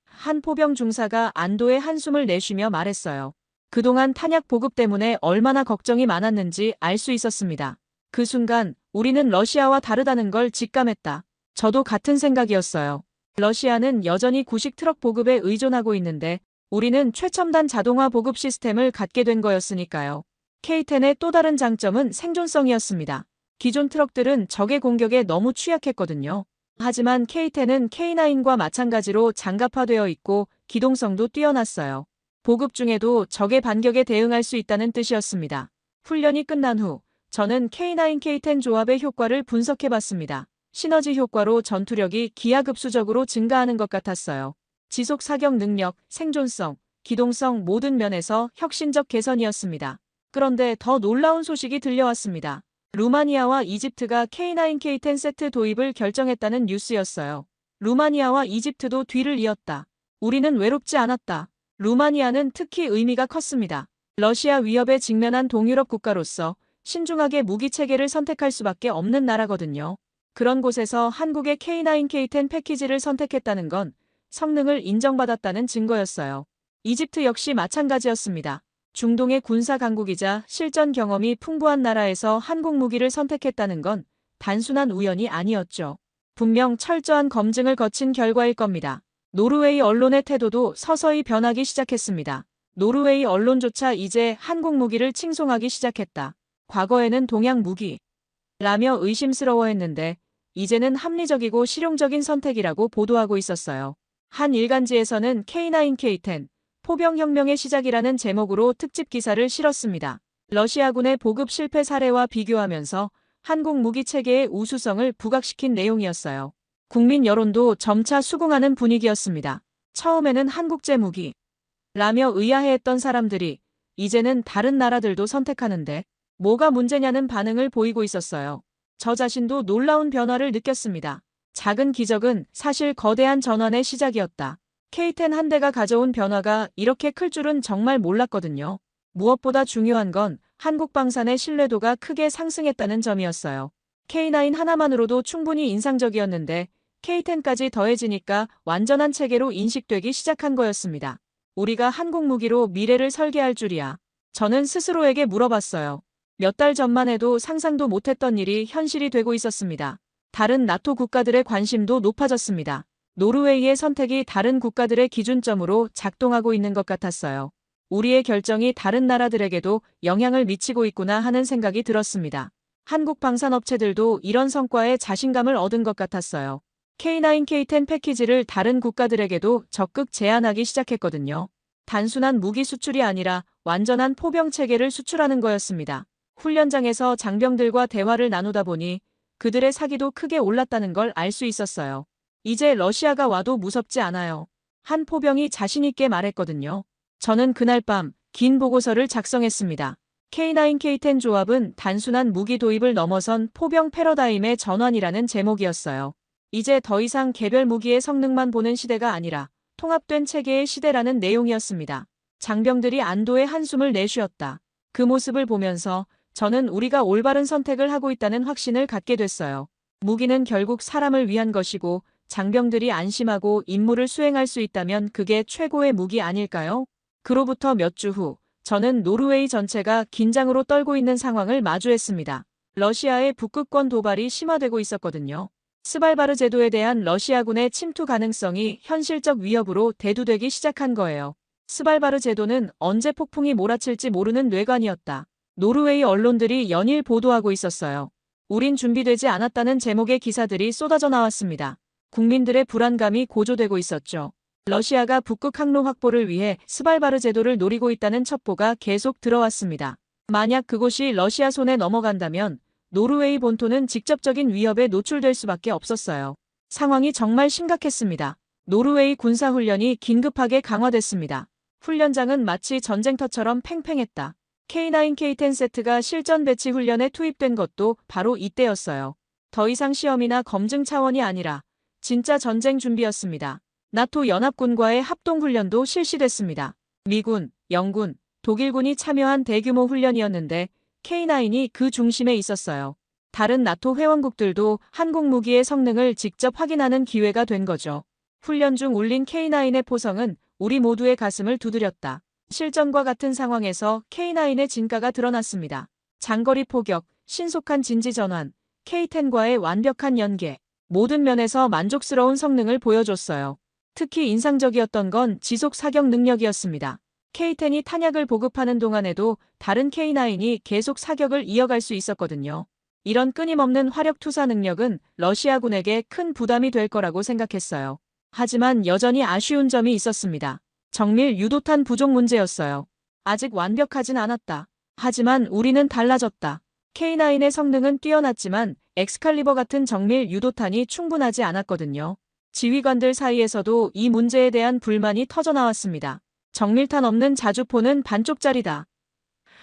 한 포병 중사가 안도의 한숨을 내쉬며 말했어요. 그동안 탄약 보급 때문에 얼마나 걱정이 많았는지 알 수 있었습니다. 그 순간 우리는 러시아와 다르다는 걸 직감했다. 저도 같은 생각이었어요. 러시아는 여전히 구식 트럭 보급에 의존하고 있는데 우리는 최첨단 자동화 보급 시스템을 갖게 된 거였으니까요. K-10의 또 다른 장점은 생존성이었습니다. 기존 트럭들은 적의 공격에 너무 취약했거든요. 하지만 K-10은 K9과 마찬가지로 장갑화되어 있고 기동성도 뛰어났어요. 보급 중에도 적의 반격에 대응할 수 있다는 뜻이었습니다. 훈련이 끝난 후 저는 K9, K-10 조합의 효과를 분석해봤습니다. 시너지 효과로 전투력이 기하급수적으로 증가하는 것 같았어요. 지속 사격 능력, 생존성, 기동성 모든 면에서 혁신적 개선이었습니다. 그런데 더 놀라운 소식이 들려왔습니다. 루마니아와 이집트가 K9, K-10 세트 도입을 결정했다는 뉴스였어요. 루마니아와 이집트도 뒤를 이었다. 우리는 외롭지 않았다. 루마니아는 특히 의미가 컸습니다. 러시아 위협에 직면한 동유럽 국가로서 신중하게 무기 체계를 선택할 수밖에 없는 나라거든요. 그런 곳에서 한국의 K9, K-10 패키지를 선택했다는 건 성능을 인정받았다는 증거였어요. 이집트 역시 마찬가지였습니다. 중동의 군사 강국이자 실전 경험이 풍부한 나라에서 한국 무기를 선택했다는 건 단순한 우연이 아니었죠. 분명 철저한 검증을 거친 결과일 겁니다. 노르웨이 언론의 태도도 서서히 변하기 시작했습니다. 노르웨이 언론조차 이제 한국 무기를 칭송하기 시작했다. 과거에는 동양 무기라며 의심스러워했는데 이제는 합리적이고 실용적인 선택이라고 보도하고 있었어요. 한 일간지에서는 K9, K-10 포병혁명의 시작이라는 제목으로 특집 기사를 실었습니다. 러시아군의 보급 실패 사례와 비교하면서 한국 무기 체계의 우수성을 부각시킨 내용이었어요. 국민 여론도 점차 수긍하는 분위기였습니다. 처음에는 한국제 무기라며 의아해했던 사람들이 이제는 다른 나라들도 선택하는데 뭐가 문제냐는 반응을 보이고 있었어요. 저 자신도 놀라운 변화를 느꼈습니다. 작은 기적은 사실 거대한 전환의 시작이었다. K-10 한 대가 가져온 변화가 이렇게 클 줄은 정말 몰랐거든요. 무엇보다 중요한 건 한국 방산의 신뢰도가 크게 상승했다는 점이었어요. K9 하나만으로도 충분히 인상적이었는데 K-10까지 더해지니까 완전한 체계로 인식되기 시작한 거였습니다. 우리가 한국 무기로 미래를 설계할 줄이야. 저는 스스로에게 물어봤어요. 몇 달 전만 해도 상상도 못했던 일이 현실이 되고 있었습니다. 다른 나토 국가들의 관심도 높아졌습니다. 노르웨이의 선택이 다른 국가들의 기준점으로 작동하고 있는 것 같았어요. 우리의 결정이 다른 나라들에게도 영향을 미치고 있구나 하는 생각이 들었습니다. 한국 방산업체들도 이런 성과에 자신감을 얻은 것 같았어요. K9, K10 패키지를 다른 국가들에게도 적극 제안하기 시작했거든요. 단순한 무기 수출이 아니라 완전한 포병 체계를 수출하는 거였습니다. 훈련장에서 장병들과 대화를 나누다 보니 그들의 사기도 크게 올랐다는 걸 알 수 있었어요. 이제 러시아가 와도 무섭지 않아요. 한 포병이 자신있게 말했거든요. 저는 그날 밤 긴 보고서를 작성했습니다. K9, K10 조합은 단순한 무기 도입을 넘어선 포병 패러다임의 전환이라는 제목이었어요. 이제 더 이상 개별 무기의 성능만 보는 시대가 아니라 통합된 체계의 시대라는 내용이었습니다. 장병들이 안도의 한숨을 내쉬었다. 그 모습을 보면서 저는 우리가 올바른 선택을 하고 있다는 확신을 갖게 됐어요. 무기는 결국 사람을 위한 것이고 장병들이 안심하고 임무를 수행할 수 있다면 그게 최고의 무기 아닐까요? 그로부터 몇 주 후, 저는 노르웨이 전체가 긴장으로 떨고 있는 상황을 마주했습니다. 러시아의 북극권 도발이 심화되고 있었거든요. 스발바르 제도에 대한 러시아군의 침투 가능성이 현실적 위협으로 대두되기 시작한 거예요. 스발바르 제도는 언제 폭풍이 몰아칠지 모르는 뇌관이었다. 노르웨이 언론들이 연일 보도하고 있었어요. 우린 준비되지 않았다는 제목의 기사들이 쏟아져 나왔습니다. 국민들의 불안감이 고조되고 있었죠. 러시아가 북극 항로 확보를 위해 스발바르 제도를 노리고 있다는 첩보가 계속 들어왔습니다. 만약 그곳이 러시아 손에 넘어간다면 노르웨이 본토는 직접적인 위협에 노출될 수밖에 없었어요. 상황이 정말 심각했습니다. 노르웨이 군사훈련이 긴급하게 강화됐습니다. 훈련장은 마치 전쟁터처럼 팽팽했다. K9, K10 세트가 실전 배치 훈련에 투입된 것도 바로 이때였어요. 더 이상 시험이나 검증 차원이 아니라 진짜 전쟁 준비였습니다. 나토 연합군과의 합동훈련도 실시됐습니다. 미군, 영군, 독일군이 참여한 대규모 훈련이었는데 K9이 그 중심에 있었어요. 다른 나토 회원국들도 한국 무기의 성능을 직접 확인하는 기회가 된 거죠. 훈련 중 울린 K9의 포성은 우리 모두의 가슴을 두드렸다. 실전과 같은 상황에서 K9의 진가가 드러났습니다. 장거리 포격, 신속한 진지 전환, K10과의 완벽한 연계, 모든 면에서 만족스러운 성능을 보여줬어요. 특히 인상적이었던 건 지속 사격 능력이었습니다. K10이 탄약을 보급하는 동안에도 다른 K9이 계속 사격을 이어갈 수 있었거든요. 이런 끊임없는 화력 투사 능력은 러시아군에게 큰 부담이 될 거라고 생각했어요. 하지만 여전히 아쉬운 점이 있었습니다. 정밀 유도탄 부족 문제였어요. 아직 완벽하진 않았다. 하지만 우리는 달라졌다. K9의 성능은 뛰어났지만 엑스칼리버 같은 정밀 유도탄이 충분하지 않았거든요. 지휘관들 사이에서도 이 문제에 대한 불만이 터져나왔습니다. 정밀탄 없는 자주포는 반쪽짜리다.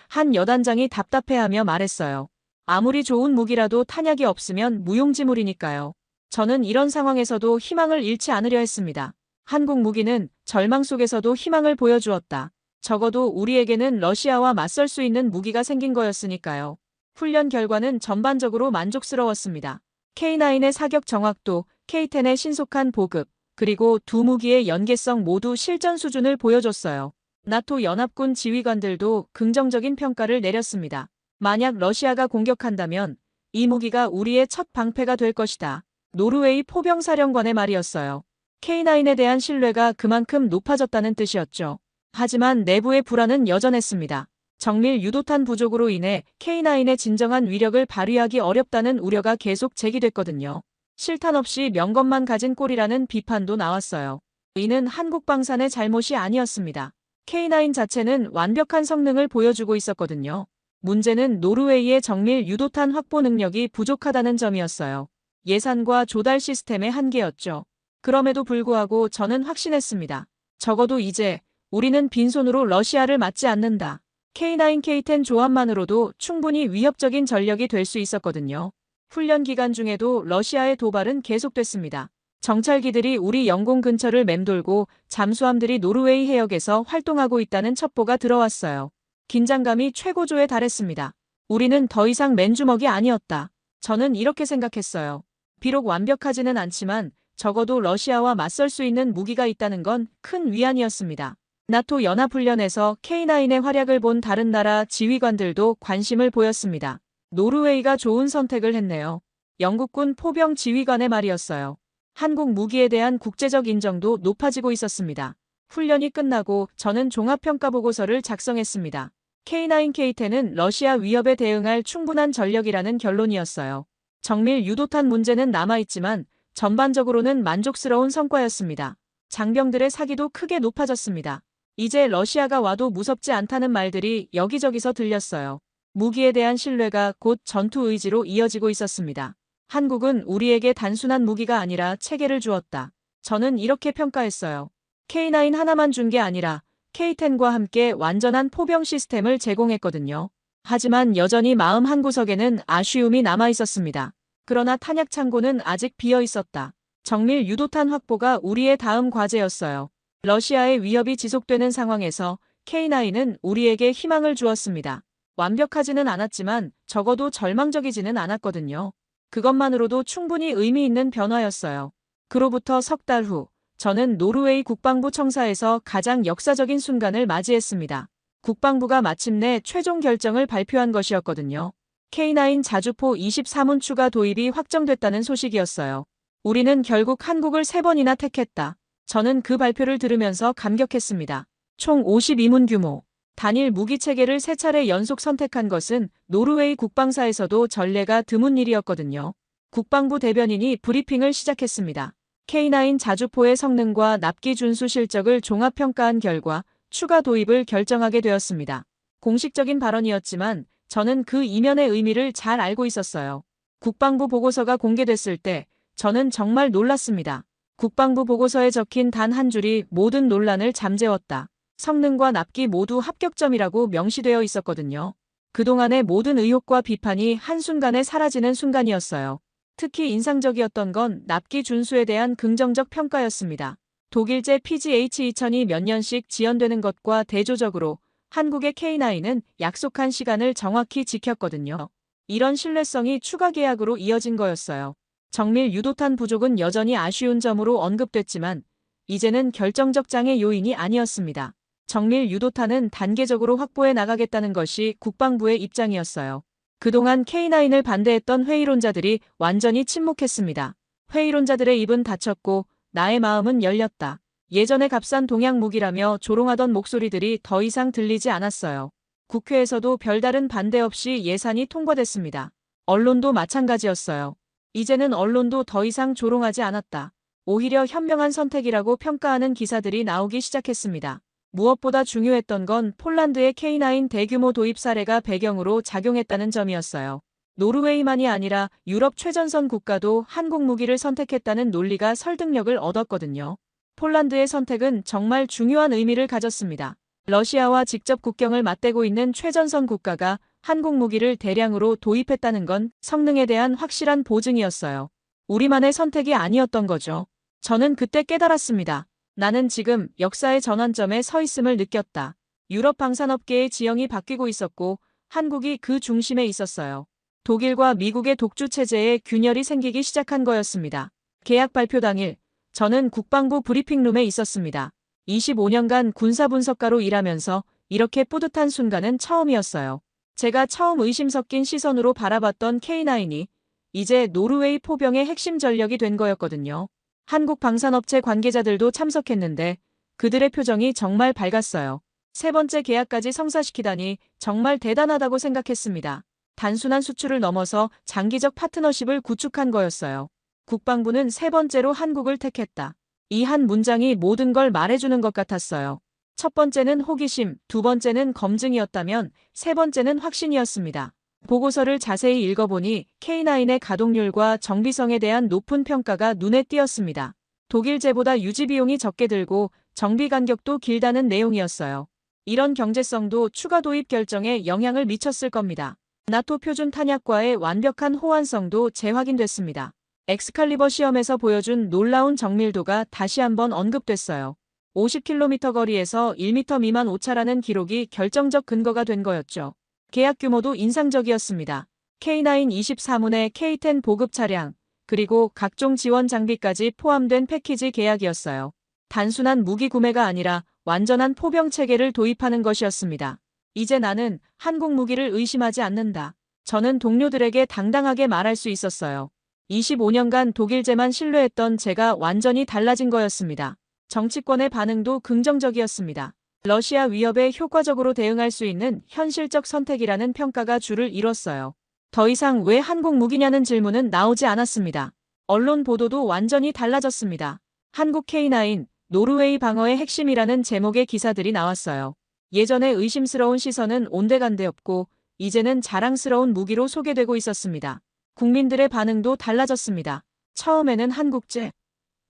한 여단장이 답답해하며 말했어요. 아무리 좋은 무기라도 탄약이 없으면 무용지물이니까요. 저는 이런 상황에서도 희망을 잃지 않으려 했습니다. 한국 무기는 절망 속에서도 희망을 보여주었다. 적어도 우리에게는 러시아와 맞설 수 있는 무기가 생긴 거였으니까요. 훈련 결과는 전반적으로 만족스러웠습니다. K9의 사격 정확도, K10의 신속한 보급, 그리고 두 무기의 연계성 모두 실전 수준을 보여줬어요. 나토 연합군 지휘관들도 긍정적인 평가를 내렸습니다. 만약 러시아가 공격한다면 이 무기가 우리의 첫 방패가 될 것이다. 노르웨이 포병사령관의 말이었어요. K9에 대한 신뢰가 그만큼 높아졌다는 뜻이었죠. 하지만 내부의 불안은 여전했습니다. 정밀 유도탄 부족으로 인해 K9의 진정한 위력을 발휘하기 어렵다는 우려가 계속 제기됐거든요. 실탄 없이 명검만 가진 꼴이라는 비판도 나왔어요. 이는 한국 방산의 잘못이 아니었습니다. K9 자체는 완벽한 성능을 보여주고 있었거든요. 문제는 노르웨이의 정밀 유도탄 확보 능력이 부족하다는 점이었어요. 예산과 조달 시스템의 한계였죠. 그럼에도 불구하고 저는 확신했습니다. 적어도 이제 우리는 빈손으로 러시아를 맞지 않는다. K9, K10 조합만으로도 충분히 위협적인 전력이 될 수 있었거든요. 훈련 기간 중에도 러시아의 도발은 계속됐습니다. 정찰기들이 우리 영공 근처를 맴돌고 잠수함들이 노르웨이 해역에서 활동하고 있다는 첩보가 들어왔어요. 긴장감이 최고조에 달했습니다. 우리는 더 이상 맨주먹이 아니었다. 저는 이렇게 생각했어요. 비록 완벽하지는 않지만 적어도 러시아와 맞설 수 있는 무기가 있다는 건 큰 위안이었습니다. 나토 연합훈련에서 K9의 활약을 본 다른 나라 지휘관들도 관심을 보였습니다. 노르웨이가 좋은 선택을 했네요. 영국군 포병 지휘관의 말이었어요. 한국 무기에 대한 국제적 인정도 높아지고 있었습니다. 훈련이 끝나고 저는 종합평가보고서를 작성했습니다. K9K10은 러시아 위협에 대응할 충분한 전력이라는 결론이었어요. 정밀 유도탄 문제는 남아있지만 전반적으로는 만족스러운 성과였습니다. 장병들의 사기도 크게 높아졌습니다. 이제 러시아가 와도 무섭지 않다는 말들이 여기저기서 들렸어요. 무기에 대한 신뢰가 곧 전투 의지로 이어지고 있었습니다. 한국은 우리에게 단순한 무기가 아니라 체계를 주었다. 저는 이렇게 평가했어요. K9 하나만 준 게 아니라 K10과 함께 완전한 포병 시스템을 제공했거든요. 하지만 여전히 마음 한구석에는 아쉬움이 남아 있었습니다. 그러나 탄약 창고는 아직 비어 있었다. 정밀 유도탄 확보가 우리의 다음 과제였어요. 러시아의 위협이 지속되는 상황에서 K9은 우리에게 희망을 주었습니다. 완벽하지는 않았지만 적어도 절망적이지는 않았거든요. 그것만으로도 충분히 의미 있는 변화였어요. 그로부터 석 달 후, 저는 노르웨이 국방부 청사에서 가장 역사적인 순간을 맞이했습니다. 국방부가 마침내 최종 결정을 발표한 것이었거든요. K9 자주포 23문 추가 도입이 확정됐다는 소식이었어요. 우리는 결국 한국을 3번이나 택했다. 저는 그 발표를 들으면서 감격했습니다. 총 52문 규모. 단일 무기 체계를 3차례 연속 선택한 것은 노르웨이 국방사에서도 전례가 드문 일이었거든요. 국방부 대변인이 브리핑을 시작했습니다. K9 자주포의 성능과 납기 준수 실적을 종합평가한 결과 추가 도입을 결정하게 되었습니다. 공식적인 발언이었지만 저는 그 이면의 의미를 잘 알고 있었어요. 국방부 보고서가 공개됐을 때 저는 정말 놀랐습니다. 국방부 보고서에 적힌 단 한 줄이 모든 논란을 잠재웠다. 성능과 납기 모두 합격점이라고 명시되어 있었거든요. 그동안의 모든 의혹과 비판이 한순간에 사라지는 순간이었어요. 특히 인상적이었던 건 납기 준수에 대한 긍정적 평가였습니다. 독일제 PGH-2000이 몇 년씩 지연되는 것과 대조적으로 한국의 K9은 약속한 시간을 정확히 지켰거든요. 이런 신뢰성이 추가 계약으로 이어진 거였어요. 정밀 유도탄 부족은 여전히 아쉬운 점으로 언급됐지만 이제는 결정적 장애 요인이 아니었습니다. 정밀 유도탄은 단계적으로 확보해 나가겠다는 것이 국방부의 입장이었어요. 그동안 K9을 반대했던 회의론자들이 완전히 침묵했습니다. 회의론자들의 입은 닫혔고 나의 마음은 열렸다. 예전의 값싼 동양 무기라며 조롱하던 목소리들이 더 이상 들리지 않았어요. 국회에서도 별다른 반대 없이 예산이 통과됐습니다. 언론도 마찬가지였어요. 이제는 언론도 더 이상 조롱하지 않았다. 오히려 현명한 선택이라고 평가하는 기사들이 나오기 시작했습니다. 무엇보다 중요했던 건 폴란드의 K9 대규모 도입 사례가 배경으로 작용했다는 점이었어요. 노르웨이만이 아니라 유럽 최전선 국가도 한국 무기를 선택했다는 논리가 설득력을 얻었거든요. 폴란드의 선택은 정말 중요한 의미를 가졌습니다. 러시아와 직접 국경을 맞대고 있는 최전선 국가가 한국 무기를 대량으로 도입했다는 건 성능에 대한 확실한 보증이었어요. 우리만의 선택이 아니었던 거죠. 저는 그때 깨달았습니다. 나는 지금 역사의 전환점에 서 있음을 느꼈다. 유럽 방산업계의 지형이 바뀌고 있었고 한국이 그 중심에 있었어요. 독일과 미국의 독주 체제에 균열이 생기기 시작한 거였습니다. 계약 발표 당일 저는 국방부 브리핑룸에 있었습니다. 25년간 군사분석가로 일하면서 이렇게 뿌듯한 순간은 처음이었어요. 제가 처음 의심 섞인 시선으로 바라봤던 K9이 이제 노르웨이 포병의 핵심 전력이 된 거였거든요. 한국 방산업체 관계자들도 참석했는데 그들의 표정이 정말 밝았어요. 3번째 계약까지 성사시키다니 정말 대단하다고 생각했습니다. 단순한 수출을 넘어서 장기적 파트너십을 구축한 거였어요. 국방부는 3번째로 한국을 택했다. 이 한 문장이 모든 걸 말해주는 것 같았어요. 첫 번째는 호기심, 두 번째는 검증이었다면 세 번째는 확신이었습니다. 보고서를 자세히 읽어보니 K9의 가동률과 정비성에 대한 높은 평가가 눈에 띄었습니다. 독일제보다 유지비용이 적게 들고 정비 간격도 길다는 내용이었어요. 이런 경제성도 추가 도입 결정에 영향을 미쳤을 겁니다. 나토 표준 탄약과의 완벽한 호환성도 재확인됐습니다. 엑스칼리버 시험에서 보여준 놀라운 정밀도가 다시 한번 언급됐어요. 50km 거리에서 1m 미만 오차라는 기록이 결정적 근거가 된 거였죠. 계약 규모도 인상적이었습니다. K9 24문의 K10 보급 차량, 그리고 각종 지원 장비까지 포함된 패키지 계약이었어요. 단순한 무기 구매가 아니라 완전한 포병 체계를 도입하는 것이었습니다. 이제 나는 한국 무기를 의심하지 않는다. 저는 동료들에게 당당하게 말할 수 있었어요. 25년간 독일제만 신뢰했던 제가 완전히 달라진 거였습니다. 정치권의 반응도 긍정적이었습니다. 러시아 위협에 효과적으로 대응할 수 있는 현실적 선택이라는 평가가 줄을 이뤘어요. 더 이상 왜 한국 무기냐는 질문은 나오지 않았습니다. 언론 보도도 완전히 달라졌습니다. 한국 K9, 노르웨이 방어의 핵심이라는 제목의 기사들이 나왔어요. 예전에 의심스러운 시선은 온데간데없고 이제는 자랑스러운 무기로 소개되고 있었습니다. 국민들의 반응도 달라졌습니다. 처음에는 한국제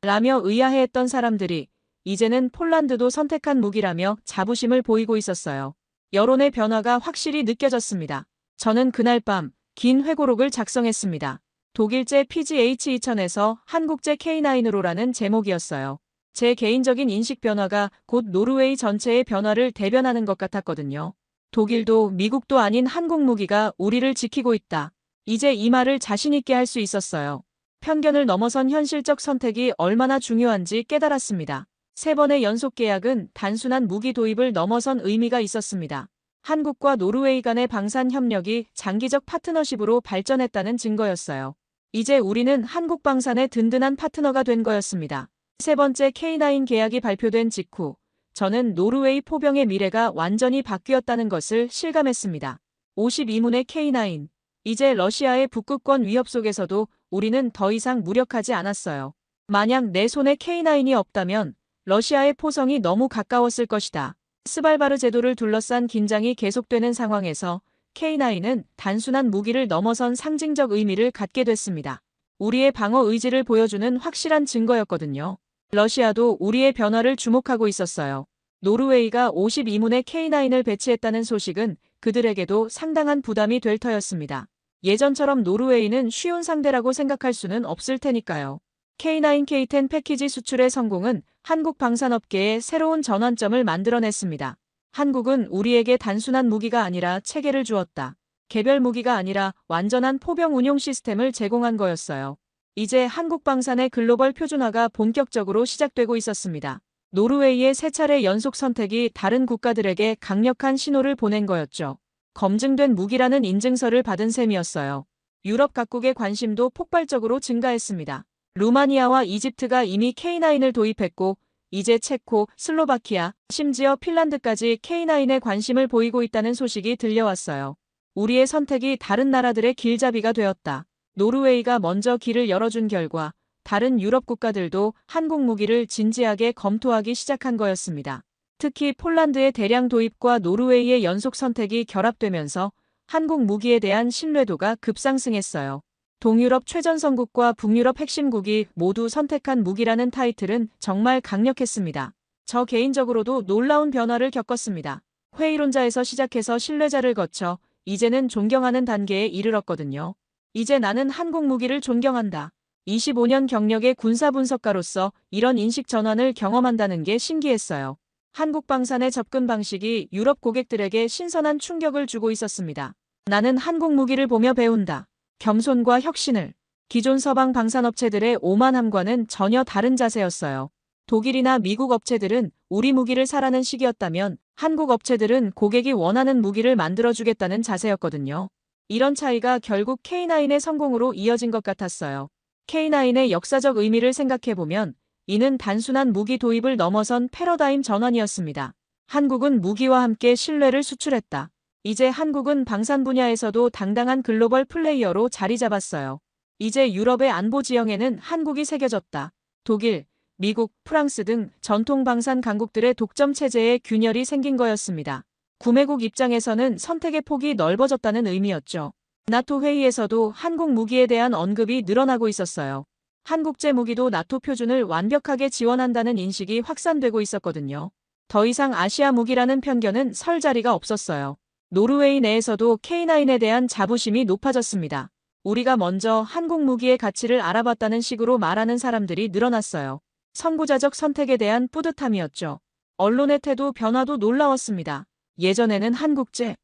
라며 의아해했던 사람들이 이제는 폴란드도 선택한 무기라며 자부심을 보이고 있었어요. 여론의 변화가 확실히 느껴졌습니다. 저는 그날 밤 긴 회고록을 작성했습니다. 독일제 PGH-2000에서 한국제 K9으로라는 제목이었어요. 제 개인적인 인식 변화가 곧 노르웨이 전체의 변화를 대변하는 것 같았거든요. 독일도 미국도 아닌 한국 무기가 우리를 지키고 있다. 이제 이 말을 자신 있게 할 수 있었어요. 편견을 넘어선 현실적 선택이 얼마나 중요한지 깨달았습니다. 3번의 연속 계약은 단순한 무기 도입을 넘어선 의미가 있었습니다. 한국과 노르웨이 간의 방산 협력이 장기적 파트너십으로 발전했다는 증거였어요. 이제 우리는 한국 방산의 든든한 파트너가 된 거였습니다. 3번째 K9 계약이 발표된 직후 저는 노르웨이 포병의 미래가 완전히 바뀌었다는 것을 실감했습니다. 52문의 K9. 이제 러시아의 북극권 위협 속에서도 우리는 더 이상 무력하지 않았어요. 만약 내 손에 K9이 없다면 러시아의 포성이 너무 가까웠을 것이다. 스발바르 제도를 둘러싼 긴장이 계속되는 상황에서 K9은 단순한 무기를 넘어선 상징적 의미를 갖게 됐습니다. 우리의 방어 의지를 보여주는 확실한 증거였거든요. 러시아도 우리의 변화를 주목하고 있었어요. 노르웨이가 52문의 K9을 배치했다는 소식은 그들에게도 상당한 부담이 될 터였습니다. 예전처럼 노르웨이는 쉬운 상대라고 생각할 수는 없을 테니까요. K9, K10 패키지 수출의 성공은 한국 방산업계에 새로운 전환점을 만들어냈습니다. 한국은 우리에게 단순한 무기가 아니라 체계를 주었다. 개별 무기가 아니라 완전한 포병 운용 시스템을 제공한 거였어요. 이제 한국 방산의 글로벌 표준화가 본격적으로 시작되고 있었습니다. 노르웨이의 3차례 연속 선택이 다른 국가들에게 강력한 신호를 보낸 거였죠. 검증된 무기라는 인증서를 받은 셈이었어요. 유럽 각국의 관심도 폭발적으로 증가했습니다. 루마니아와 이집트가 이미 K9을 도입했고 이제 체코, 슬로바키아, 심지어 핀란드까지 K9에 관심을 보이고 있다는 소식이 들려왔어요. 우리의 선택이 다른 나라들의 길잡이가 되었다. 노르웨이가 먼저 길을 열어준 결과 다른 유럽 국가들도 한국 무기를 진지하게 검토하기 시작한 거였습니다. 특히 폴란드의 대량 도입과 노르웨이의 연속 선택이 결합되면서 한국 무기에 대한 신뢰도가 급상승했어요. 동유럽 최전선국과 북유럽 핵심국이 모두 선택한 무기라는 타이틀은 정말 강력했습니다. 저 개인적으로도 놀라운 변화를 겪었습니다. 회의론자에서 시작해서 신뢰자를 거쳐 이제는 존경하는 단계에 이르렀거든요. 이제 나는 한국 무기를 존경한다. 25년 경력의 군사 분석가로서 이런 인식 전환을 경험한다는 게 신기했어요. 한국 방산의 접근 방식이 유럽 고객들에게 신선한 충격을 주고 있었습니다. 나는 한국 무기를 보며 배운다. 겸손과 혁신을. 기존 서방 방산업체들의 오만함과는 전혀 다른 자세였어요. 독일이나 미국 업체들은 우리 무기를 사라는 식이었다면 한국 업체들은 고객이 원하는 무기를 만들어주겠다는 자세였거든요. 이런 차이가 결국 K9의 성공으로 이어진 것 같았어요. K9의 역사적 의미를 생각해보면 이는 단순한 무기 도입을 넘어선 패러다임 전환이었습니다. 한국은 무기와 함께 신뢰를 수출했다. 이제 한국은 방산 분야에서도 당당한 글로벌 플레이어로 자리 잡았어요. 이제 유럽의 안보 지형에는 한국이 새겨졌다. 독일, 미국, 프랑스 등 전통 방산 강국들의 독점 체제에 균열이 생긴 거였습니다. 구매국 입장에서는 선택의 폭이 넓어졌다는 의미였죠. 나토 회의에서도 한국 무기에 대한 언급이 늘어나고 있었어요. 한국제 무기도 나토 표준을 완벽하게 지원한다는 인식이 확산되고 있었거든요. 더 이상 아시아 무기라는 편견은 설 자리가 없었어요. 노르웨이 내에서도 K9에 대한 자부심이 높아졌습니다. 우리가 먼저 한국 무기의 가치를 알아봤다는 식으로 말하는 사람들이 늘어났어요. 선구자적 선택에 대한 뿌듯함이었죠. 언론의 태도 변화도 놀라웠습니다. 예전에는 한국제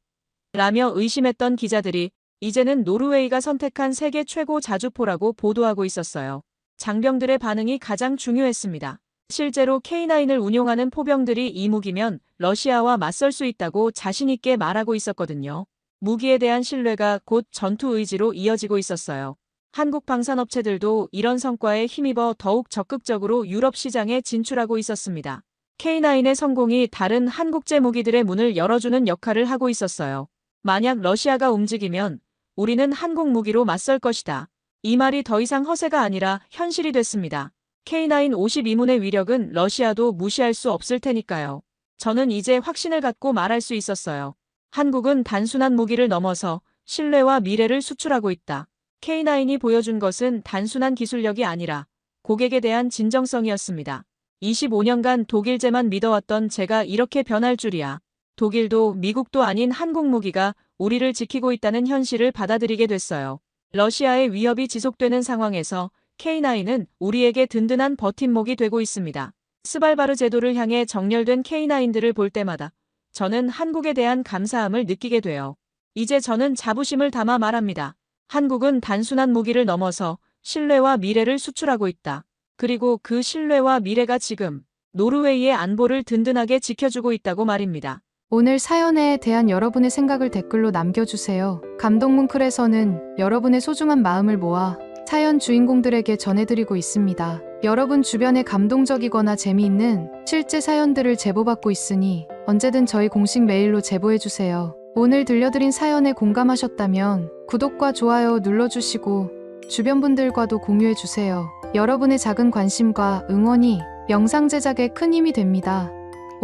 라며 의심했던 기자들이 이제는 노르웨이가 선택한 세계 최고 자주포라고 보도하고 있었어요. 장병들의 반응이 가장 중요했습니다. 실제로 K9을 운용하는 포병들이 이 무기면 러시아와 맞설 수 있다고 자신있게 말하고 있었거든요. 무기에 대한 신뢰가 곧 전투 의지로 이어지고 있었어요. 한국 방산업체들도 이런 성과에 힘입어 더욱 적극적으로 유럽 시장에 진출하고 있었습니다. K9의 성공이 다른 한국제 무기들의 문을 열어주는 역할을 하고 있었어요. 만약 러시아가 움직이면 우리는 한국 무기로 맞설 것이다. 이 말이 더 이상 허세가 아니라 현실이 됐습니다. K9 52문의 위력은 러시아도 무시할 수 없을 테니까요. 저는 이제 확신을 갖고 말할 수 있었어요. 한국은 단순한 무기를 넘어서 신뢰와 미래를 수출하고 있다. K9이 보여준 것은 단순한 기술력이 아니라 고객에 대한 진정성이었습니다. 25년간 독일제만 믿어왔던 제가 이렇게 변할 줄이야. 독일도 미국도 아닌 한국 무기가 우리를 지키고 있다는 현실을 받아들이게 됐어요. 러시아의 위협이 지속되는 상황에서 K9은 우리에게 든든한 버팀목이 되고 있습니다. 스발바르 제도를 향해 정렬된 K9들을 볼 때마다 저는 한국에 대한 감사함을 느끼게 돼요. 이제 저는 자부심을 담아 말합니다. 한국은 단순한 무기를 넘어서 신뢰와 미래를 수출하고 있다. 그리고 그 신뢰와 미래가 지금 노르웨이의 안보를 든든하게 지켜주고 있다고 말입니다. 오늘 사연에 대한 여러분의 생각을 댓글로 남겨주세요. 감동문클에서는 여러분의 소중한 마음을 모아 사연 주인공들에게 전해드리고 있습니다. 여러분 주변에 감동적이거나 재미있는 실제 사연들을 제보받고 있으니 언제든 저희 공식 메일로 제보해주세요. 오늘 들려드린 사연에 공감하셨다면 구독과 좋아요 눌러주시고 주변 분들과도 공유해주세요. 여러분의 작은 관심과 응원이 영상 제작에 큰 힘이 됩니다.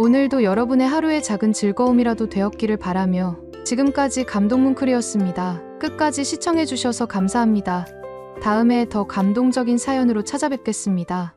오늘도 여러분의 하루의 작은 즐거움이라도 되었기를 바라며 지금까지 감동문클이었습니다. 끝까지 시청해주셔서 감사합니다. 다음에 더 감동적인 사연으로 찾아뵙겠습니다.